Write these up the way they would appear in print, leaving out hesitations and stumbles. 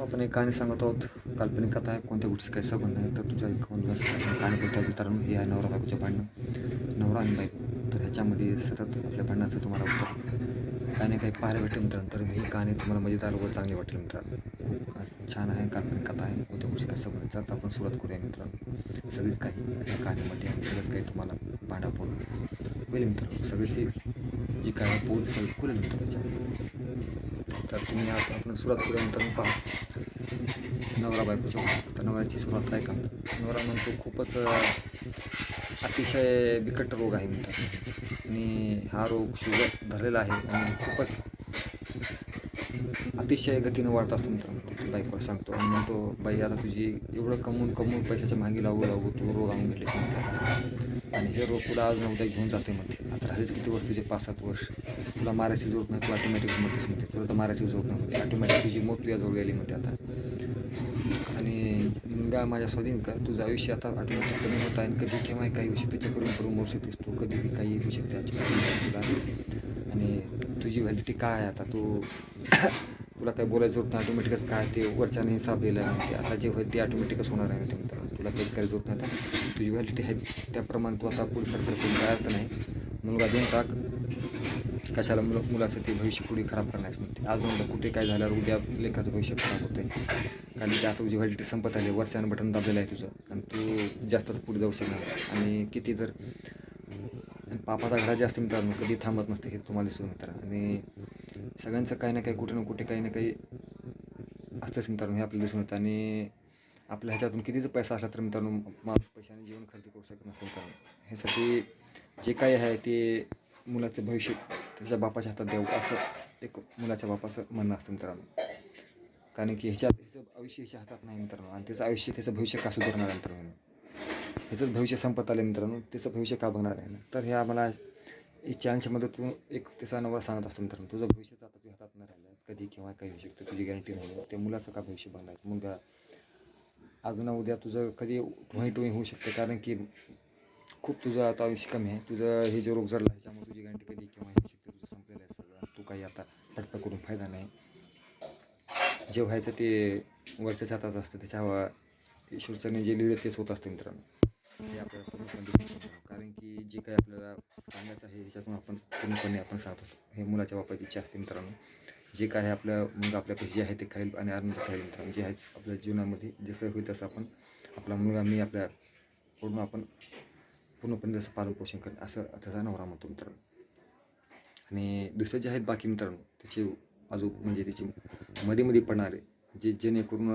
आपण एक कहाणी सांगत आहोत. काल्पनिक कथा आहे. कोणत्या गोष्टीचा काही संबंध नाही. तर तुझ्या कहाणी बोलतो मित्रांनो. हे आहे नवरा बायकोच्या भांडणं, नवरा आणि बायको. तर ह्याच्यामध्ये सतत आपल्या भांडणाचं तुम्हाला उत्तर काही ना काही पाहायला भेटेल मित्रांनो. तर ही कहाणी तुम्हाला मजेदार व चांगली वाटेल मित्रांनो. खूप छान आहे. काल्पनिक कथा आहे. कोणत्या गोष्टी काय संबंध. तर आपण सुरुवात करूया मित्रांनो. सगळीच काही या कहाणीमध्ये आणि सगळंच काही तुम्हाला भांडापोल होईल मित्रांनो. सगळीची जी काय पोल सगळी खुलेल मित्रांच्या. तर तुम्ही आपण सुरुवात करूया मित्रांनो. पहा, नवरा बायकोच्या तर नवऱ्याची सुरुवात काय करतात. नवरा म्हणतो खूपच अतिशय बिकट रोग आहे मित्रांनो आणि हा रोग शुगर धरलेला आहे आणि खूपच अतिशय गतीनं वाढत असतो मित्रांनो. बायकोला सांगतो आणि म्हणतो, बाई आता तुझी एवढं कमवून पैशाच्या मागे लागू तू रोग आणून घेतले आणि हे रोग तुला आज न उद्या घेऊन जाते म्हणते. आता राहिलेच किती वर्ष तुझे 5-7 वर्ष. तुला मारायची जरूरत नाही. तू ऑटोमॅटिक मरतेस म्हणते. तुला तर मारायची जरूरत नाही म्हणते. ऑटोमॅटिक तुझी मौत तुझ्या जवळ गेली म्हणते आता. आणि मुलगा माझ्या स्वाधीन का तुझं आयुष्य आता ऑटोमॅटिक कमी होत आहे. कधी केव्हाही काही होऊ शकते. करून मरू शकतेस तू. कधी बी काही होऊ शकते तुला. आणि तुझी व्हॅलिडिटी काय आहे आता. तुला काही बोलायचं जरूरत नाही. ऑटोमॅटिकच काय ते वरच्याने हिसाब दिला आहे म्हणते. आता जे होईल ते ऑटोमॅटिकच होणार आहे म्हणते मित्रांनो. तुला काही करायचं जरूरत नाही. आता तुझी व्हॅलिडिटी आहे त्याप्रमाणे तू आता पुढे खर्च करून काय अर्थ नाही. मुलगा देऊन टाक. कशाला मुलाचं ते भविष्य पुढे खराब करण्याचं म्हणते. आज मुलगा कुठे काय झाल्यावर उद्या लेखाचं भविष्य खराब होतं आहे. कारण की आता तुझी व्हॅलिडिटी संपत आली. वरच्यानं बटन दाबलेलं आहे तुझं आणि तू जास्त पुढे जाऊ शकणार. आणि किती जर पापाचा घडा जास्त मित्रांनो कधी थांबत नसते हे तुम्हाला दिसून मित्रांनो. आणि सगळ्यांचं काही ना काही कुठे ना कुठे काही ना काही असतंच मित्रांनो. हे आपल्याला दिसून येतं. आणि आपल्या ह्याच्यातून किती जर पैसा असला तर मित्रांनो माणूस पैशाने जीवन खरेदी करू शकत नसतं मित्रांनो. ह्यासाठी जे काही आहे ते मुलाचं भविष्य त्याच्या बापाच्या हातात द्यावं असं एक मुलाच्या बापाचं म्हणणं असतं मित्रांनो. कारण की ह्याचं आयुष्य ह्याच्या हातात नाही मित्रांनो. आणि त्याचं आयुष्य त्याचं भविष्य का सुधारणार आहे मित्रांनो. ह्याचंच भविष्य संपत आलं मित्रांनो. त्याचं भविष्य का बघणार आहे ना. तर हे आम्हाला चॅनलच्या मदतीतून एक त्याचा नवरा सांगत असतो मित्रांनो. तुझं भविष्य आता तुझ्या हातात न राहिलं. कधी केव्हा काही होऊ शकतं. तुझी गॅरंटी नाही. त्या मुलाचं का भविष्य बघणार. मुलगा आज ना उद्या तुझं कधी टोही होऊ शकतं. कारण की खूप तुझं आता आयुष्य कमी आहे. तुझं हे जे रोग जडला ह्याच्यामुळे तुझी गॅरंटी कधी केव्हा होऊ शकते. तुझं संपलेलं आहे सगळं. तू काही आता पटपट करून फायदा नाही. जे व्हायचं ते वरच्याच हातात असतं. त्याच्या ईश्वरच्याने जे लिहिलं तेच होत असतं मित्रांनो. हे आपल्याला पूर्णपणे कारण की जे काही आपल्याला सांगायचं आहे ह्याच्यातून आपण पूर्णपणे आपण सांगतो. हे मुलाच्या बापाची इच्छा असते मित्रांनो. जे काय आपलं मुलगा आपल्यापाशी जे आहे ते खाईल आणि आनंद खाईल मित्रांनो. जे आहे आपल्या जीवनामध्ये जसं होईल तसं आपण आपला मुलगा मी आपल्या आपण पूर्णपणे जसं पालन पोषण करेन असं त्याचा नवरा म्हणतो मित्रांनो. आणि दुसरे जे आहेत बाकी मित्रांनो त्याचे अजून म्हणजे त्याचे मध्ये पडणारे जेणेकरून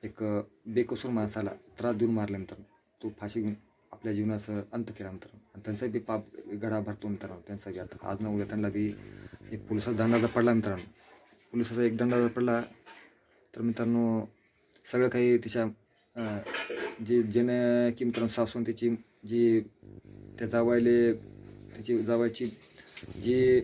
एक बेकसूर माणसाला त्रास देऊन मारला मित्रांनो. तो फाशी घेऊन आपल्या जीवनाचं अंत केला मित्रांनो. आणि त्यांचा बी पाप गडा भरतो मित्रांनो. त्यांचा बी आता आज न उद्या त्यांना बी एक पोलिसाचा दंडाचा पडला मित्रांनो. पोलिसाचा एक दंडाचा पडला तर मित्रांनो सगळं काही त्याच्या ज्याने की मित्रांनो सासून त्याची जी त्या जावायले त्याची जावायची जी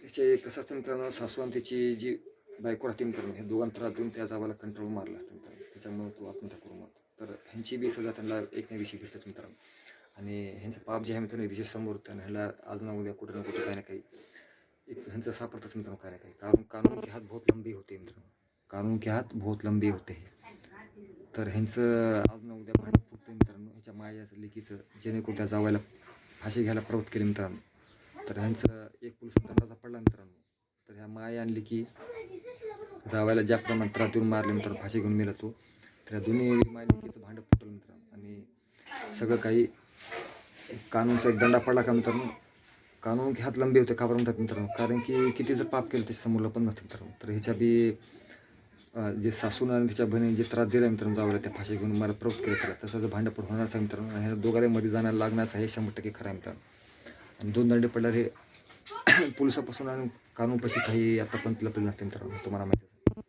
त्याचे कसं असतं मित्रांनो सासू आणि त्याची जी बायको राहते मित्रांनो. हे दोघांना त्रास देऊन त्या जावाला कंट्रोल मारला असतं मित्रांनो. त्याच्यामुळे तो आत्महत्या करून मारतो. तर ह्यांची बी सजा त्यांना एक ना दिवशी भेटतच मित्रांनो. आणि ह्यांचं पाप जे आहे मित्रांनो दिवशी समोर त्यांना ह्याला आज ना उद्या कुठे ना कुठे काही ना काही एक ह्यांचं सापडतच मित्रांनो काही ना काही. कानून के हात बहुत लंबी होते मित्रांनो. कानून के हात बहुत लंबी होते. तर ह्यांचं आज ना उद्या भांडण फुटतं मित्रांनो. ह्याच्या मायाचं लेकीचं जेणेकरून त्या जावायला फाशी घ्यायला प्रवृत्त केले मित्रांनो. तर ह्यांचं एक पोलीस दंडाचा पडला मित्रांनो. तर ह्या माया आणली की जावायला ज्या प्रमाणात त्रास देऊन मारले मित्रांनो फाशी घेऊन मेला तो. तर दोन्ही माया लेकीचं भांडं फुटलं मित्रांनो. आणि सगळं काही कानूनचा एक दंडा पडला का मित्रांनो. कानून के हात लंबे होते का बरं म्हणतात मित्रांनो. कारण की किती जर पाप केलं त्याच्या समोरला पण नसतं मित्रांनो. तर ह्याच्या बी जे सासून आणि तिच्या बहिणीने जे त्रास दिला मित्रांनो जावला त्या फाशी घेऊन मला प्रवृत्त केलं त्याला तसं जर भांडं पण होणारच आहे मित्रांनो. आणि ह्या दोघांना मध्ये जाण्याला लागण्याचं हे 100% खरं आहे मित्रांनो. आणि 2 दंडे पडल्यावर हे पोलिसापासून आणि कानूनपाशी काही आतापर्यंत लपलेलं नसते मित्रांनो. तुम्हाला माहिती आहे.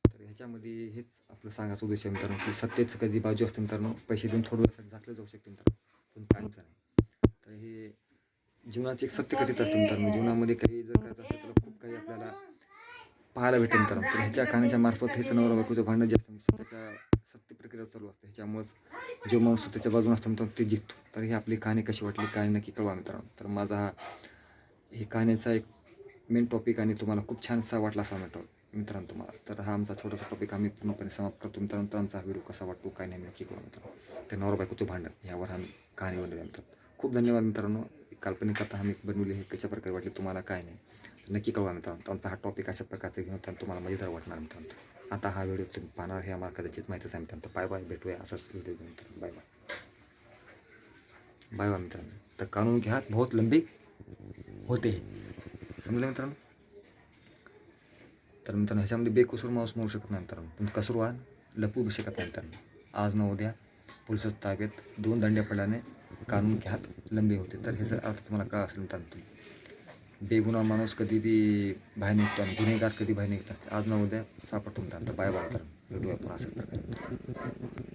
तर ह्याच्यामध्ये हेच आपलं सांगायचं उद्देश आहे मित्रांनो की सत्तेचं कधी बाजू असते मित्रांनो. पैसे देऊन थोडं वेळासाठी झाकलं जाऊ शकते मित्रांनो पण कायमचं नाही. तर हे जीवनाचे एक सत्य कथेत असते मित्रांनो. जीवनामध्ये काही जर करायचं असेल तर खूप काही आपल्याला पाहायला भेटेल मित्रांनो. तर ह्याच्या कहाणीच्या मार्फत हेच नवरा बायकोचं भांडण जे असतं सत्याच्या सत्य प्रक्रिया चालू असते. ह्याच्यामुळेच जो माणूस सत्याच्या बाजूने असतो मित्रांनो ते जिंकतो. तर ही आपली कहाणी कशी वाटली काय नक्की कळवा मित्रांनो. तर माझा ही कहाणीचा एक मेन टॉपिक आणि तुम्हाला खूप छान असा वाटला असा मित्रांनो तुम्हाला. तर हा आमचा छोटासा टॉपिक आम्ही पूर्णपणे समाप्त करतो मित्रांनो. तर आमचा हा व्हिडिओ कसा वाटतो काय नाही नक्की कळवा मित्रांनो. ते नवरा बायकोचं भांडण यावर आम्ही कहाणी बनवली आहे मित्रांनो. खूप धन्यवाद मित्रांनो. काल्पनिक कथा आम्ही बनवली, हे कशा प्रकारे वाटली तुम्हाला काय नाही नक्की कळवा मित्रांनो. तर आमचा हा टॉपिक अशा प्रकारचा घेऊन तर तुम्हाला मजेदार वाटणार मित्रांनो. आता हा व्हिडिओ तुम्ही पाहणार हे आम्हाला कदाचित माहितीच आहे मित्रांनो. बाय बाय, भेटूया असाच व्हिडिओ घेऊन मित्रांनो. बाय बाय, बाय बाय मित्रांनो. तर कानून के हाथ बहुत लंबे होते हैं, समजलं मित्रांनो. तर मित्रांनो ह्याच्यामध्ये बेकसूर माणूस मरू शकत नाही मित्रांनो, पण कसूरवार लपू बी शकत नाही मित्रांनो. आज न उद्या पोलिसात ताब्यात 2 दंड्या पडल्याने कानून के हात लंबे होते. तर ह्याचा अर्थ तुम्हाला कळा असेल मित्रांनो. बेगुन्हा माणूस कधी बी बाहेर निघतो आणि गुन्हेगार कधी बाहेर निघत असते. आज न उद्या सापडतो मित्रांनो. बाय बाय मित्रांनो, भेटूया पुन्हा अशाच प्रकारे.